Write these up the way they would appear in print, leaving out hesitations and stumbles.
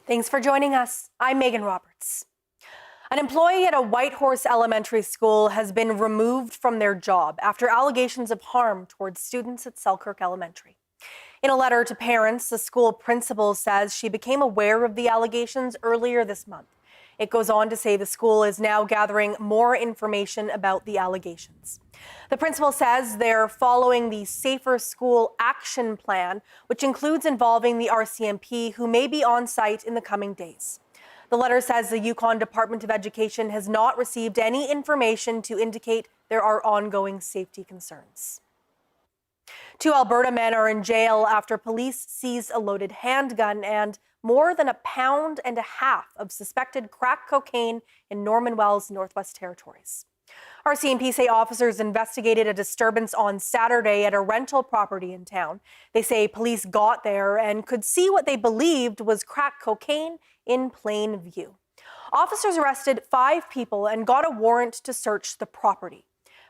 Thanks for joining us. I'm Megan Roberts. An employee at a Whitehorse Elementary School has been removed from their job after allegations of harm towards students at Selkirk Elementary. In a letter to parents, the school principal says she became aware of the allegations earlier this month. It goes on to say the school is now gathering more information about the allegations. The principal says they're following the Safer School Action Plan, which includes involving the RCMP, who may be on site in the coming days. The letter says the Yukon Department of Education has not received any information to indicate there are ongoing safety concerns. 2 Alberta men are in jail after police seized a loaded handgun and more than 1.5 pounds of suspected crack cocaine in Norman Wells, Northwest Territories. RCMP say officers investigated a disturbance on Saturday at a rental property in town. They say police got there and could see what they believed was crack cocaine in plain view. Officers arrested 5 people and got a warrant to search the property.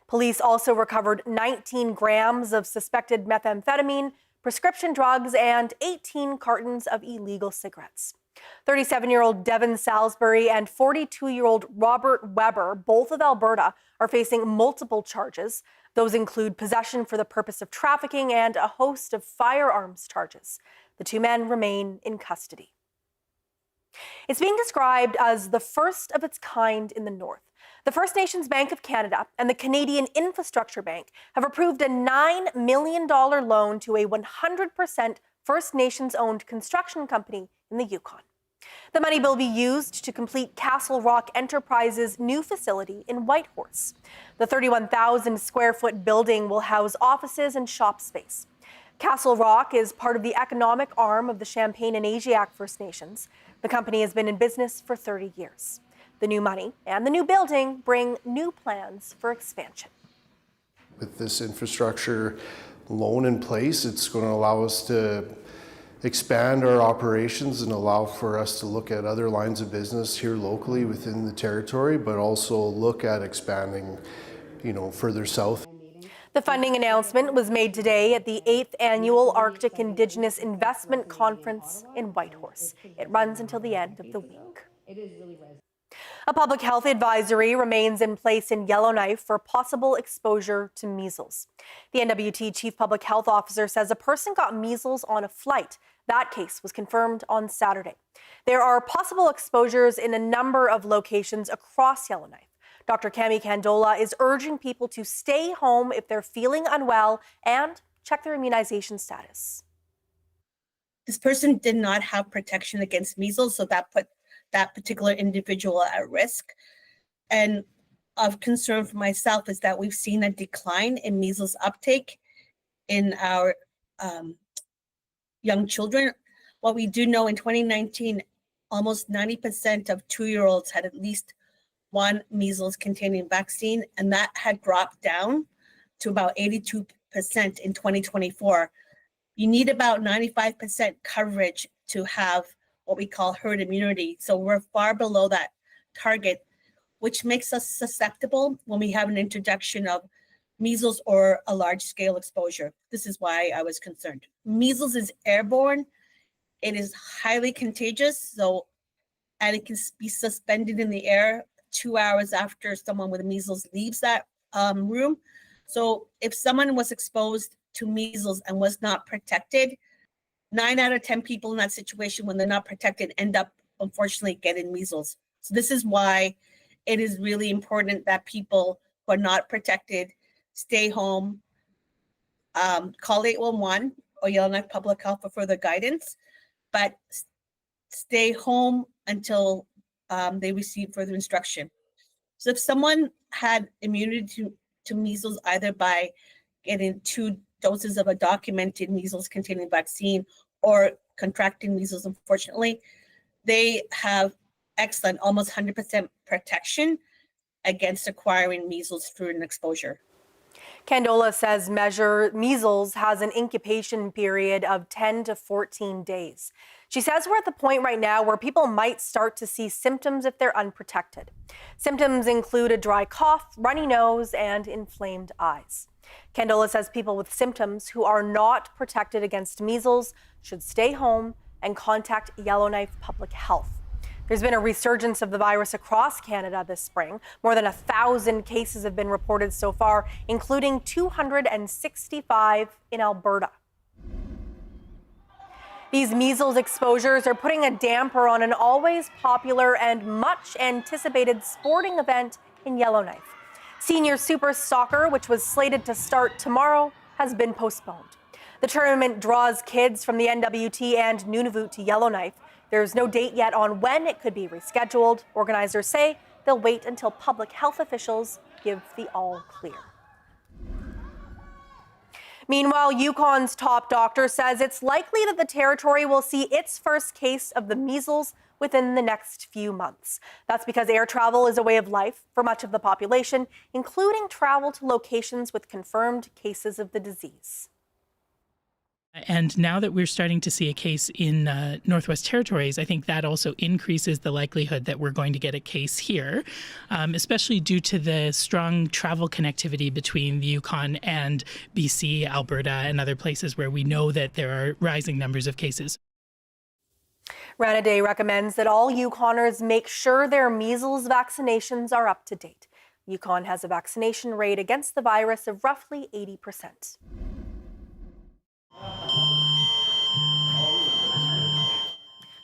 Police also recovered 19 grams of suspected methamphetamine, prescription drugs, and 18 cartons of illegal cigarettes. 37-year-old Devin Salisbury and 42-year-old Robert Weber, both of Alberta, are facing multiple charges. Those include possession for the purpose of trafficking and a host of firearms charges. The 2 men remain in custody. It's being described as the first of its kind in the North. The First Nations Bank of Canada and the Canadian Infrastructure Bank have approved a $9 million loan to a 100% First Nations-owned construction company in the Yukon. The money will be used to complete Castle Rock Enterprises' new facility in Whitehorse. The 31,000 square foot building will house offices and shop space. Castle Rock is part of the economic arm of the Champagne and Asiatic First Nations. The company has been in business for 30 years. The new money and the new building bring new plans for expansion. With this infrastructure loan in place, it's going to allow us to expand our operations and allow for us to look at other lines of business here locally within the territory, but also look at expanding, further south. The funding announcement was made today at the 8th Annual Arctic Indigenous Investment Conference in Whitehorse. It runs until the end of the week. A public health advisory remains in place in Yellowknife for possible exposure to measles. The NWT Chief Public Health Officer says a person got measles on a flight. That case was confirmed on Saturday. There are possible exposures in a number of locations across Yellowknife. Dr. Cami Candola is urging people to stay home if they're feeling unwell and check their immunization status. This person did not have protection against measles, so that put that particular individual at risk. And of concern for myself is that we've seen a decline in measles uptake in our young children. What we do know in 2019, almost 90% of 2-year-olds had at least one measles-containing vaccine, and that had dropped down to about 82% in 2024. You need about 95% coverage to have what we call herd immunity. So we're far below that target, which makes us susceptible when we have an introduction of measles or a large-scale exposure. This is why I was concerned. Measles is airborne. It is highly contagious, and it can be suspended in the air 2 hours after someone with measles leaves that room. So if someone was exposed to measles and was not protected, 9 out of 10 people in that situation, when they're not protected, end up, unfortunately, getting measles. So this is why it is really important that people who are not protected stay home, call 811 or Yellowknife Public Health for further guidance, but stay home until they receive further instruction. So if someone had immunity to measles, either by getting 2 doses of a documented measles-containing vaccine or contracting measles, unfortunately, they have excellent, almost 100% protection against acquiring measles through an exposure. Candola says measles has an incubation period of 10 to 14 days. She says we're at the point right now where people might start to see symptoms if they're unprotected. Symptoms include a dry cough, runny nose, and inflamed eyes. Candola says people with symptoms who are not protected against measles should stay home and contact Yellowknife Public Health. There's been a resurgence of the virus across Canada this spring. More than 1,000 cases have been reported so far, including 265 in Alberta. These measles exposures are putting a damper on an always popular and much anticipated sporting event in Yellowknife. Senior Super Soccer, which was slated to start tomorrow, has been postponed. The tournament draws kids from the NWT and Nunavut to Yellowknife. There's no date yet on when it could be rescheduled. Organizers say they'll wait until public health officials give the all clear. Meanwhile, Yukon's top doctor says it's likely that the territory will see its first case of the measles within the next few months. That's because air travel is a way of life for much of the population, including travel to locations with confirmed cases of the disease. And now that we're starting to see a case in Northwest Territories, I think that also increases the likelihood that we're going to get a case here, especially due to the strong travel connectivity between the Yukon and BC, Alberta, and other places where we know that there are rising numbers of cases. Rana Day recommends that all Yukoners make sure their measles vaccinations are up to date. Yukon has a vaccination rate against the virus of roughly 80%.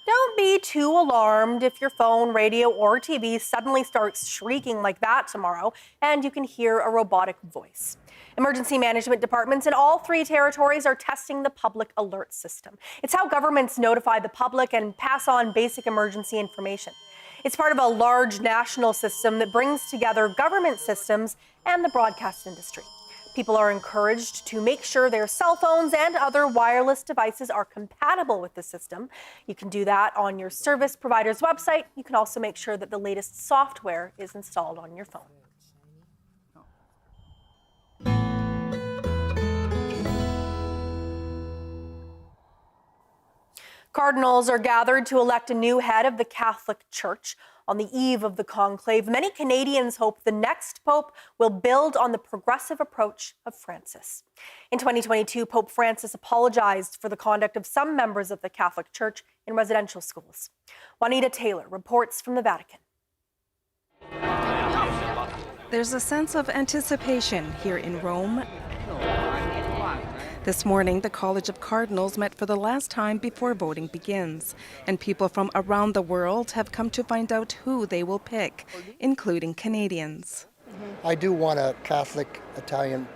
Don't be too alarmed if your phone, radio, or TV suddenly starts shrieking like that tomorrow and you can hear a robotic voice. Emergency management departments in all 3 territories are testing the public alert system. It's how governments notify the public and pass on basic emergency information. It's part of a large national system that brings together government systems and the broadcast industry. People are encouraged to make sure their cell phones and other wireless devices are compatible with the system. You can do that on your service provider's website. You can also make sure that the latest software is installed on your phone. Cardinals are gathered to elect a new head of the Catholic Church. On the eve of the conclave, many Canadians hope the next pope will build on the progressive approach of Francis. In 2022, Pope Francis apologized for the conduct of some members of the Catholic Church in residential schools. Juanita Taylor reports from the Vatican. There's a sense of anticipation here in Rome. This morning, the College of Cardinals met for the last time before voting begins, and people from around the world have come to find out who they will pick, including Canadians. I do want a Catholic Italian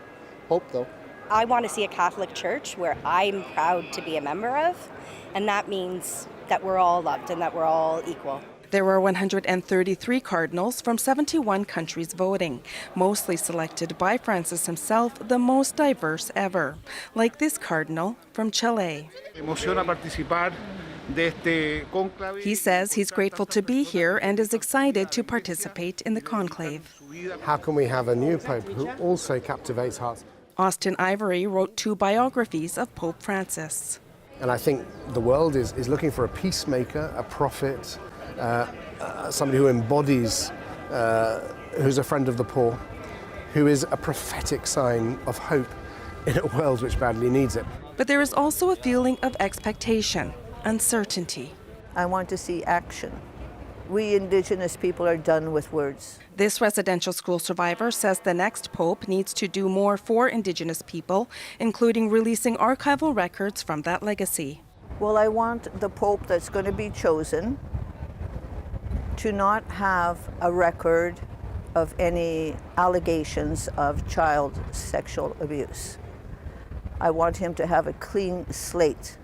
pope, though. I want to see a Catholic church where I'm proud to be a member of, and that means that we're all loved and that we're all equal. There were 133 cardinals from 71 countries voting, mostly selected by Francis himself, the most diverse ever, like this cardinal from Chile. He says he's grateful to be here and is excited to participate in the conclave. How can we have a new pope who also captivates hearts? Austin Ivory wrote 2 biographies of Pope Francis. And I think the world is looking for a peacemaker, a prophet, somebody who embodies, who's a friend of the poor, who is a prophetic sign of hope in a world which badly needs it. But there is also a feeling of expectation, uncertainty. I want to see action. We Indigenous people are done with words. This residential school survivor says the next pope needs to do more for Indigenous people, including releasing archival records from that legacy. Well, I want the pope that's going to be chosen to not have a record of any allegations of child sexual abuse. I want him to have a clean slate.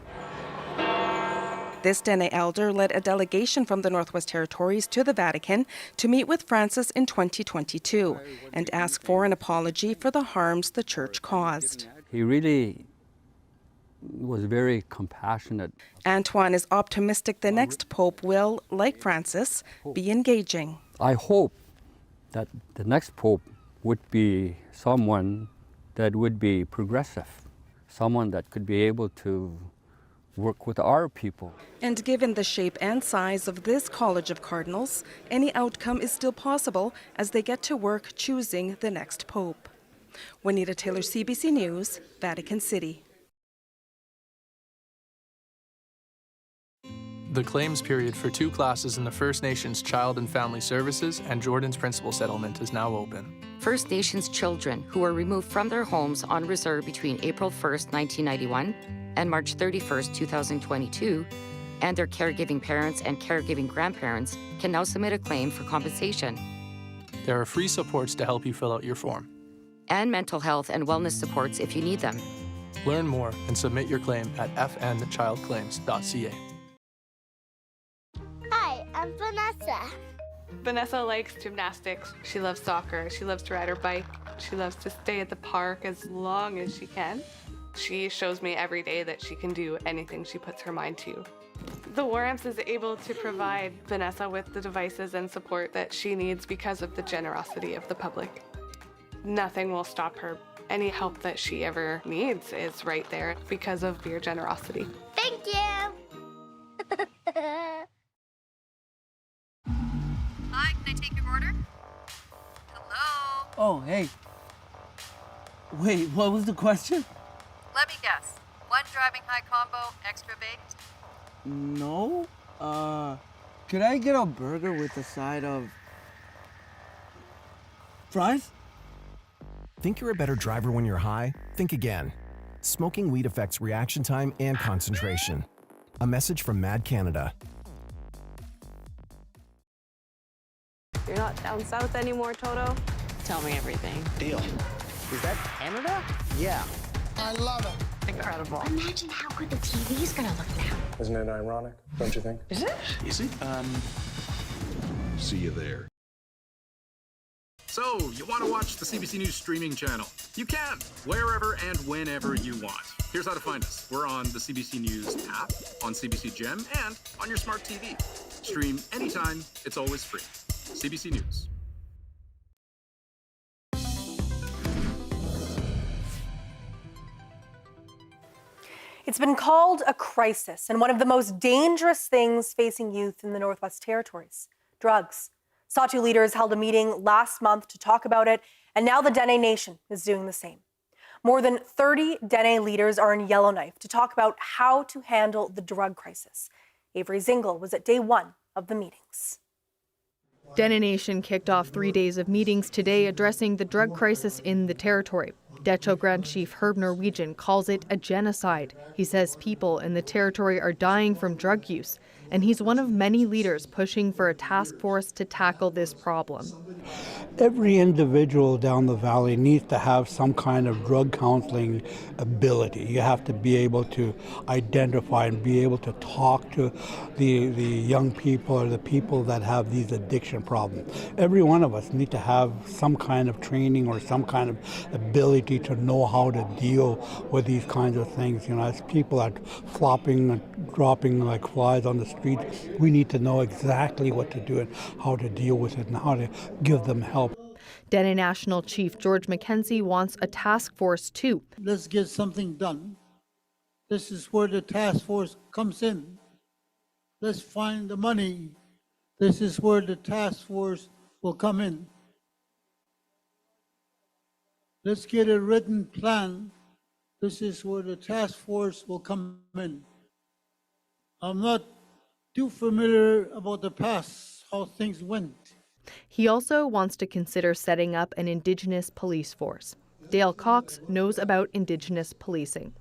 This Dene elder led a delegation from the Northwest Territories to the Vatican to meet with Francis in 2022 and ask for an apology for the harms the church caused. He really was very compassionate. Antoine is optimistic the next pope will, like Francis, be engaging. I hope that the next pope would be someone that would be progressive, someone that could be able to work with our people. And given the shape and size of this College of Cardinals, any outcome is still possible as they get to work choosing the next pope. Juanita Taylor, CBC News, Vatican City. The claims period for 2 classes in the First Nations Child and Family Services and Jordan's Principal Settlement is now open. First Nations children who were removed from their homes on reserve between April 1st, 1991 and March 31st, 2022, and their caregiving parents and caregiving grandparents can now submit a claim for compensation. There are free supports to help you fill out your form. And mental health and wellness supports if you need them. Learn more and submit your claim at fnchildclaims.ca. Hi, I'm Vanessa. Vanessa likes gymnastics. She loves soccer. She loves to ride her bike. She loves to stay at the park as long as she can. She shows me every day that she can do anything she puts her mind to. The War Amps is able to provide Vanessa with the devices and support that she needs because of the generosity of the public. Nothing will stop her. Any help that she ever needs is right there because of your generosity. Thank you. Hi, can I take your order? Hello? Oh, hey. Wait, what was the question? Let me guess. 1 driving high combo, extra baked? No. Could I get a burger with a side of fries? Think you're a better driver when you're high? Think again. Smoking weed affects reaction time and concentration. A message from Mad Canada. You're not down south anymore, Toto? Tell me everything. Deal. Is that Canada? Yeah. I love it. Incredible. Imagine how good the TV's gonna look now. Isn't it ironic, don't you think? Is it? Is it? See you there. So, you want to watch the CBC News streaming channel? You can, wherever and whenever you want. Here's how to find us. We're on the CBC News app, on CBC Gem, and on your smart TV. Stream anytime, it's always free. CBC News. It's been called a crisis and one of the most dangerous things facing youth in the Northwest Territories: drugs. Sahtu leaders held a meeting last month to talk about it, and now the Dene Nation is doing the same. More than 30 Dene leaders are in Yellowknife to talk about how to handle the drug crisis. Avery Zingle was at day 1 of the meetings. Dene Nation kicked off 3 days of meetings today addressing the drug crisis in the territory. Decho Grand Chief Herb Norwegian calls it a genocide. He says people in the territory are dying from drug use, and he's one of many leaders pushing for a task force to tackle this problem. Every individual down the valley needs to have some kind of drug counseling ability. You have to be able to identify and be able to talk to the young people or the people that have these addiction problems. Every one of us need to have some kind of training or some kind of ability to know how to deal with these kinds of things. You know, as people are flopping and dropping like flies on the street, we need to know exactly what to do and how to deal with it and how to give them help. Dene National Chief George McKenzie wants a task force too. Let's get something done. This is where the task force comes in. Let's find the money. This is where the task force will come in. Let's get a written plan. This is where the task force will come in. I'm not too familiar about the past, how things went. He also wants to consider setting up an Indigenous police force. Dale Cox knows about Indigenous policing.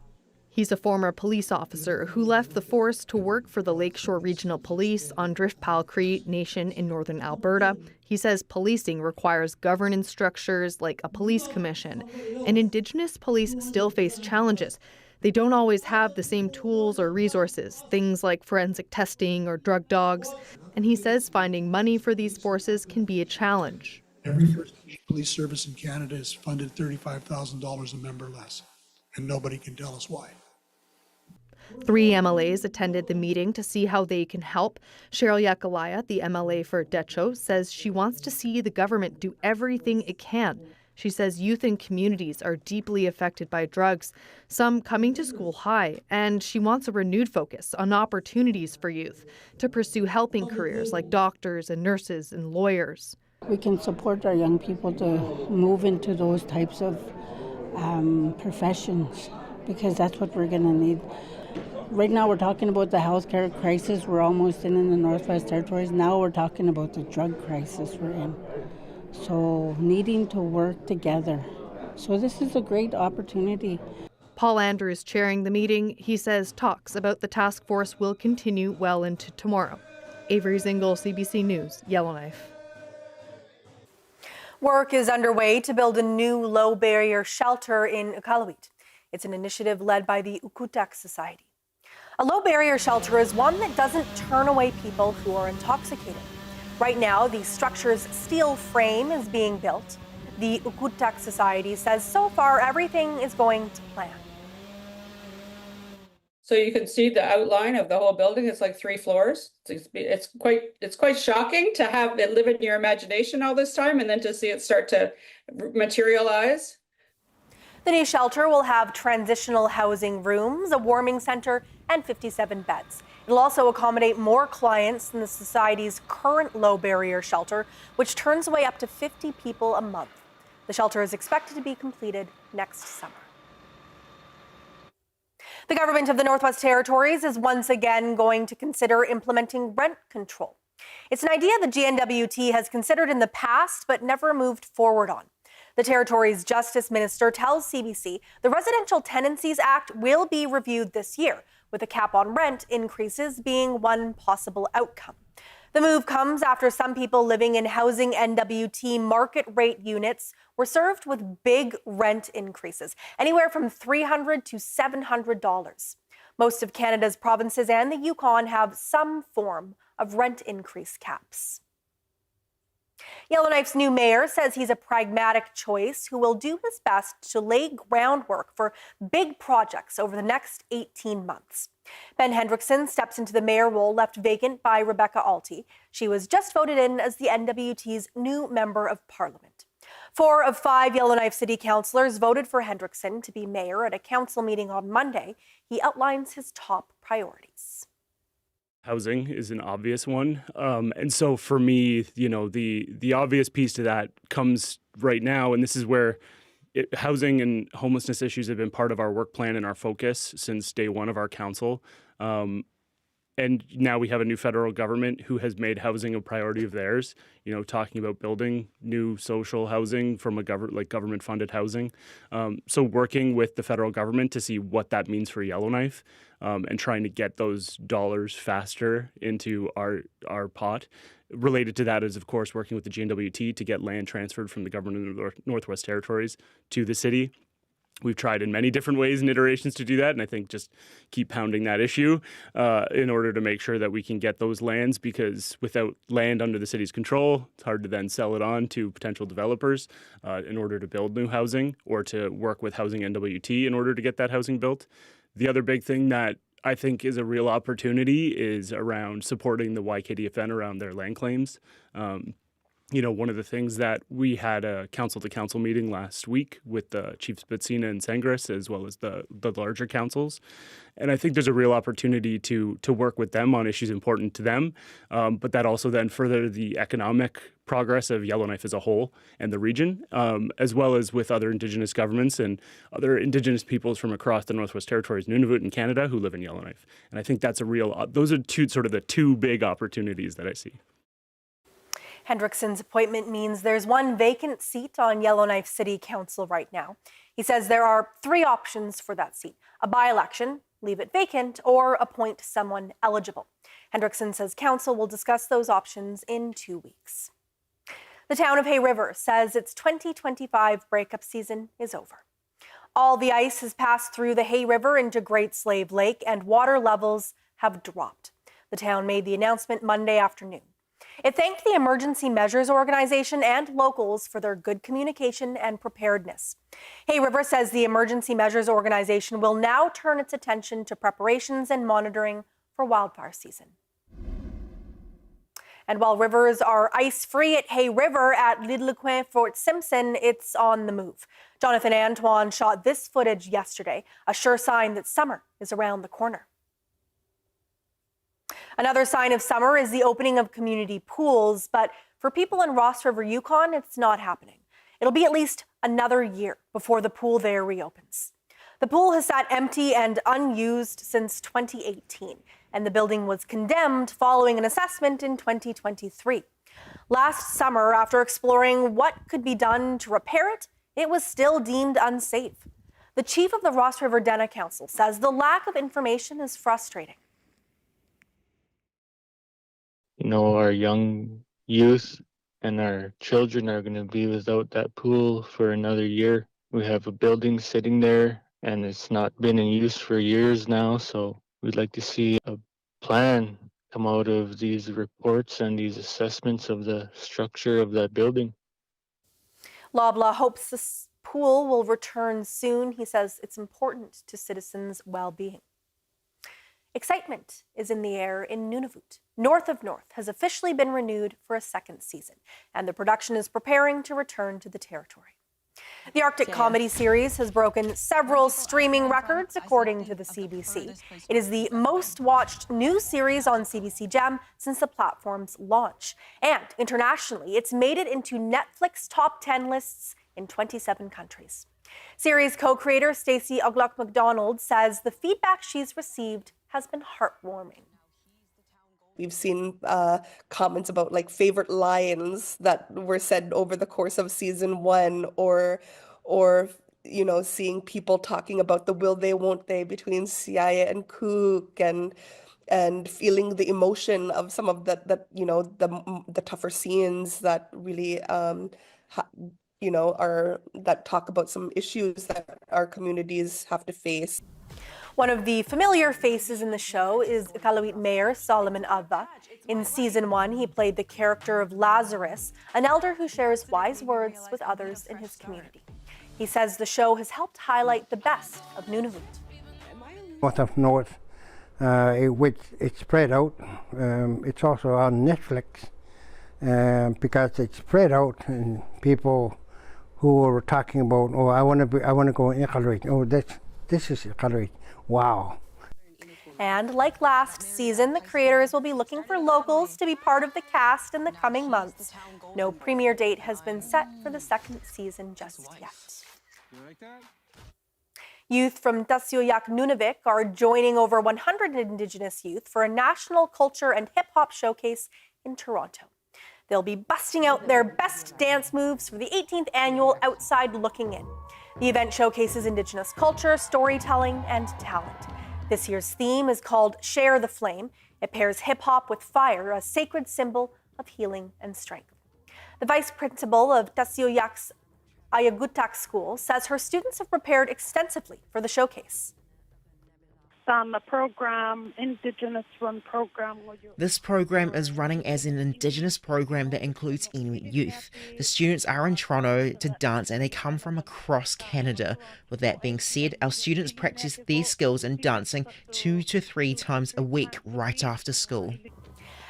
He's a former police officer who left the force to work for the Lakeshore Regional Police on Driftpal Cree Nation in northern Alberta. He says policing requires governance structures like a police commission, and Indigenous police still face challenges. They don't always have the same tools or resources, things like forensic testing or drug dogs. And he says finding money for these forces can be a challenge. Every First Nation police service in Canada is funded $35,000 a member less, and nobody can tell us why. 3 MLAs attended the meeting to see how they can help. Cheryl Yakalaya, the MLA for Decho, says she wants to see the government do everything it can. She says youth and communities are deeply affected by drugs, some coming to school high, and she wants a renewed focus on opportunities for youth to pursue helping careers like doctors and nurses and lawyers. We can support our young people to move into those types of professions, because that's what we're going to need. Right now we're talking about the healthcare crisis we're almost in the Northwest Territories. Now we're talking about the drug crisis we're in. So needing to work together. So this is a great opportunity. Paul Andrews chairing the meeting. He says talks about the task force will continue well into tomorrow. Avery Zingle, CBC News, Yellowknife. Work is underway to build a new low-barrier shelter in Iqaluit. It's an initiative led by the Ukutak Society. A low-barrier shelter is one that doesn't turn away people who are intoxicated. Right now, the structure's steel frame is being built. The Ukutak Society says so far everything is going to plan. So you can see the outline of the whole building. It's like 3 floors. It's quite shocking to have it live in your imagination all this time and then to see it start to materialize. The new shelter will have transitional housing rooms, a warming center, and 57 beds. It'll also accommodate more clients than the Society's current low-barrier shelter, which turns away up to 50 people a month. The shelter is expected to be completed next summer. The government of the Northwest Territories is once again going to consider implementing rent control. It's an idea the GNWT has considered in the past but never moved forward on. The Territory's Justice Minister tells CBC the Residential Tenancies Act will be reviewed this year, with a cap on rent increases being one possible outcome. The move comes after some people living in housing NWT market rate units were served with big rent increases, anywhere from $300 to $700. Most of Canada's provinces and the Yukon have some form of rent increase caps. Yellowknife's new mayor says he's a pragmatic choice who will do his best to lay groundwork for big projects over the next 18 months. Ben Hendrickson steps into the mayor role left vacant by Rebecca Alty. She was just voted in as the NWT's new member of parliament. 4 of 5 Yellowknife City councillors voted for Hendrickson to be mayor at a council meeting on Monday. He outlines his top priorities. Housing is an obvious one. And so for me, the obvious piece to that comes right now, and this is where housing and homelessness issues have been part of our work plan and our focus since day one of our council. And now we have a new federal government who has made housing a priority of theirs, talking about building new social housing from a government-funded housing. So working with the federal government to see what that means for Yellowknife and trying to get those dollars faster into our pot. Related to that is, of course, working with the GNWT to get land transferred from the government of the Northwest Territories to the city. We've tried in many different ways and iterations to do that, and I think just keep pounding that issue in order to make sure that we can get those lands, because without land under the city's control, it's hard to then sell it on to potential developers in order to build new housing or to work with Housing NWT in order to get that housing built. The other big thing that I think is a real opportunity is around supporting the YKDFN around their land claims. One of the things that we had a council-to-council meeting last week with the Chiefs Betsina and Sangres, as well as the larger councils. And I think there's a real opportunity to work with them on issues important to them, but that also then further the economic progress of Yellowknife as a whole and the region, as well as with other Indigenous governments and other Indigenous peoples from across the Northwest Territories, Nunavut and Canada, who live in Yellowknife. And I think that's those are the two big opportunities that I see. Hendrickson's appointment means there's one vacant seat on Yellowknife City Council right now. He says there are 3 options for that seat: a by-election, leave it vacant, or appoint someone eligible. Hendrickson says council will discuss those options in 2 weeks. The town of Hay River says its 2025 breakup season is over. All the ice has passed through the Hay River into Great Slave Lake, and water levels have dropped. The town made the announcement Monday afternoon. It thanked the Emergency Measures Organization and locals for their good communication and preparedness. Hay River says the Emergency Measures Organization will now turn its attention to preparations and monitoring for wildfire season. And while rivers are ice-free at Hay River at Lidlequin Fort Simpson, it's on the move. Jonathan Antoine shot this footage yesterday, a sure sign that summer is around the corner. Another sign of summer is the opening of community pools, but for people in Ross River, Yukon, it's not happening. It'll be at least another year before the pool there reopens. The pool has sat empty and unused since 2018, and the building was condemned following an assessment in 2023. Last summer, after exploring what could be done to repair it, it was still deemed unsafe. The chief of the Ross River Dena Council says the lack of information is frustrating. Our young youth and our children are going to be without that pool for another year. We have a building sitting there and it's not been in use for years now, so we'd like to see a plan come out of these reports and these assessments of the structure of that building. Loblaw hopes this pool will return soon. He says it's important to citizens' well-being. Excitement is in the air in Nunavut. North of North has officially been renewed for a second season, and the production is preparing to return to the territory. The Arctic comedy series has broken several streaming records, according to the CBC. It is the most watched new series on CBC Gem since the platform's launch. And internationally, it's made it into Netflix top 10 lists in 27 countries. Series co-creator Stacey Oglock McDonald says the feedback she's received has been heartwarming. We've seen comments about like favorite lines that were said over the course of season 1, or seeing people talking about the will they won't they between Siaya and Cook, and feeling the emotion of some of the tougher scenes that really that talk about some issues that our communities have to face. One of the familiar faces in the show is Iqaluit Mayor Solomon Ava. In season 1, he played the character of Lazarus, an elder who shares wise words with others in his community. He says the show has helped highlight the best of Nunavut. North of North, which it's spread out. It's also on Netflix because it's spread out, and people who were talking about, I want to go in Iqaluit. Oh, this is Iqaluit. Wow. And like last season, the creators will be looking for locals to be part of the cast in the coming months. No premiere date has been set for the second season just yet. Youth from Tasiuyak Nunavik are joining over 100 Indigenous youth for a national culture and hip-hop showcase in Toronto. They'll be busting out their best dance moves for the 18th annual Outside Looking In. The event showcases Indigenous culture, storytelling, and talent. This year's theme is called Share the Flame. It pairs hip-hop with fire, a sacred symbol of healing and strength. The vice principal of Tasiuyak's Ayagutak School says her students have prepared extensively for the showcase. Indigenous-run program. This program is running as an Indigenous program that includes Inuit youth. The students are in Toronto to dance and they come from across Canada. With that being said, our students practice their skills in dancing 2 to 3 times a week right after school.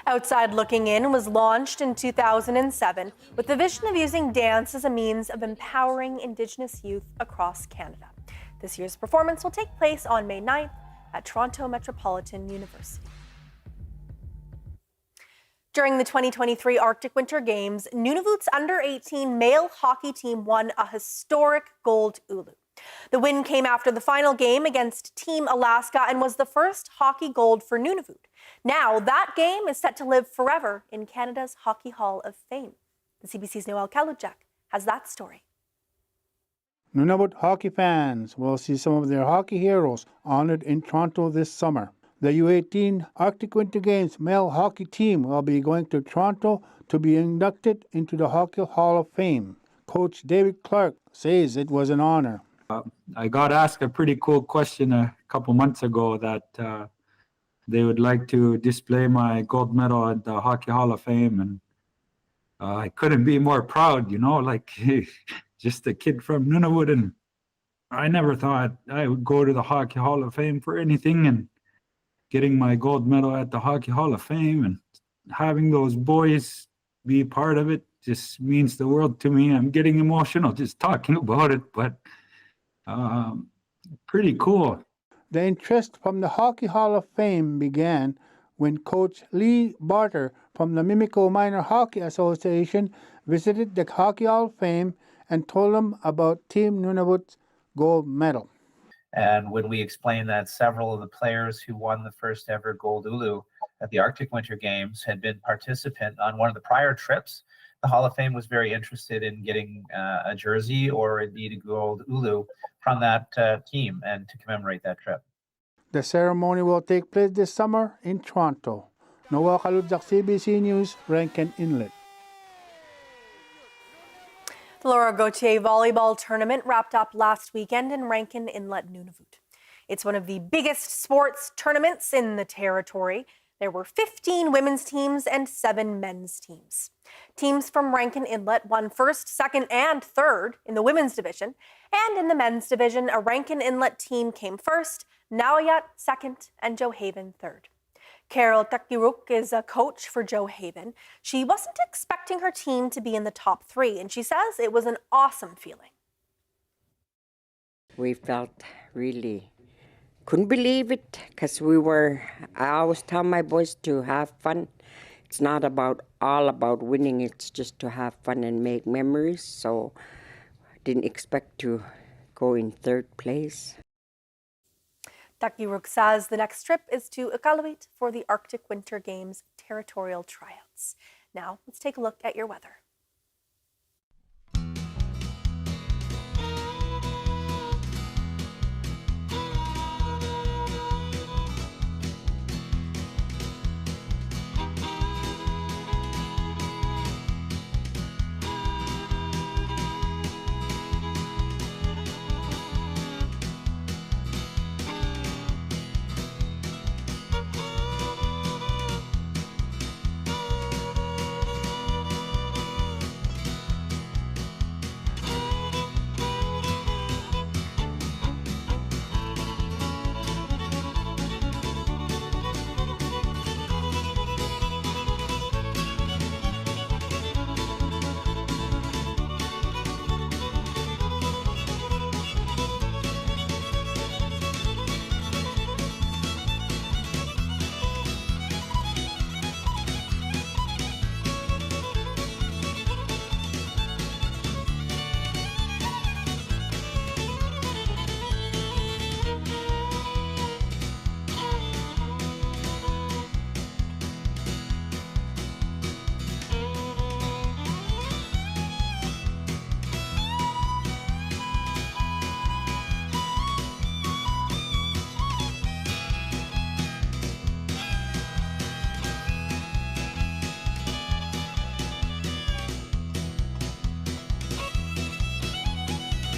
Outside Looking In was launched in 2007 with the vision of using dance as a means of empowering Indigenous youth across Canada. This year's performance will take place on May 9th at Toronto Metropolitan University. During the 2023 Arctic Winter Games, Nunavut's under-18 male hockey team won a historic gold ulu. The win came after the final game against Team Alaska and was the first hockey gold for Nunavut. Now that game is set to live forever in Canada's Hockey Hall of Fame. The CBC's Noel Kalujak has that story. Nunavut hockey fans will see some of their hockey heroes honored in Toronto this summer. The U18 Arctic Winter Games male hockey team will be going to Toronto to be inducted into the Hockey Hall of Fame. Coach David Clark says it was an honor. I got asked a pretty cool question a couple months ago that they would like to display my gold medal at the Hockey Hall of Fame, and I couldn't be more proud, just a kid from Nunavut, and I never thought I would go to the Hockey Hall of Fame for anything, and getting my gold medal at the Hockey Hall of Fame and having those boys be part of it just means the world to me. I'm getting emotional just talking about it, but pretty cool. The interest from the Hockey Hall of Fame began when Coach Lee Barter from the Mimico Minor Hockey Association visited the Hockey Hall of Fame and told them about Team Nunavut's gold medal. And when we explained that several of the players who won the first ever gold ulu at the Arctic Winter Games had been participant on one of the prior trips, the Hall of Fame was very interested in getting a jersey or indeed a gold ulu from that team and to commemorate that trip. The ceremony will take place this summer in Toronto. Noah Kaludzak, CBC News, Rankin Inlet. The Laura Gauthier Volleyball Tournament wrapped up last weekend in Rankin Inlet, Nunavut. It's one of the biggest sports tournaments in the territory. There were 15 women's teams and 7 men's teams. Teams from Rankin Inlet won first, second, and third in the women's division. And in the men's division, a Rankin Inlet team came first, Nauyat second, and Joe Haven third. Carol Takiruk is a coach for Joe Haven. She wasn't expecting her team to be in the top 3, and she says it was an awesome feeling. We felt really, couldn't believe it, because I always tell my boys to have fun. It's not all about winning, it's just to have fun and make memories. So I didn't expect to go in 3rd place. Takiruk says the next trip is to Iqaluit for the Arctic Winter Games territorial tryouts. Now, let's take a look at your weather.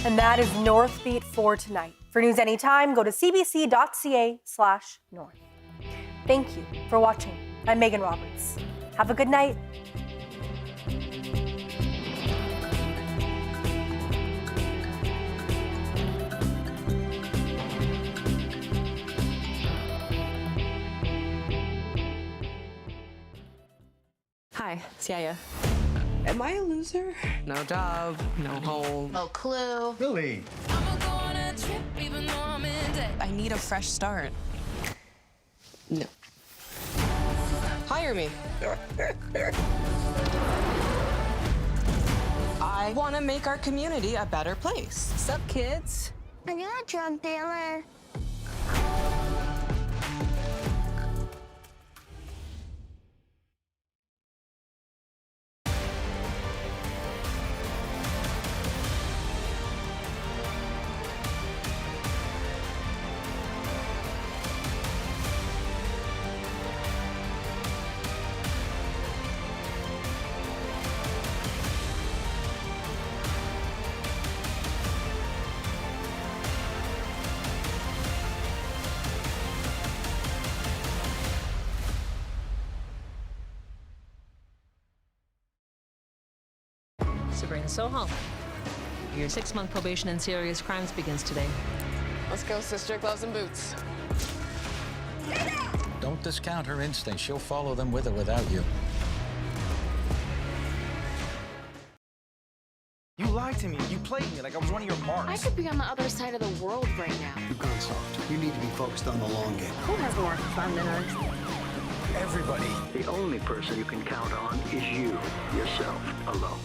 And that is Northbeat for tonight. For news anytime, go to cbc.ca/north. Thank you for watching. I'm Megan Roberts. Have a good night. Hi, it's Yaya. Am I a loser? No job, no home. No clue. Billy. I need a fresh start. No. Hire me. I want to make our community a better place. Sup, kids? Are you a drug dealer? Sabrina Sohal. Your 6-month probation in serious crimes begins today. Let's go, sister. Gloves and boots. Don't discount her instincts. She'll follow them with or without you. You lied to me. You played me like I was one of your marks. I could be on the other side of the world right now. You've gone soft. You need to be focused on the long game. Who has more fun than us? Everybody. The only person you can count on is you, yourself, alone.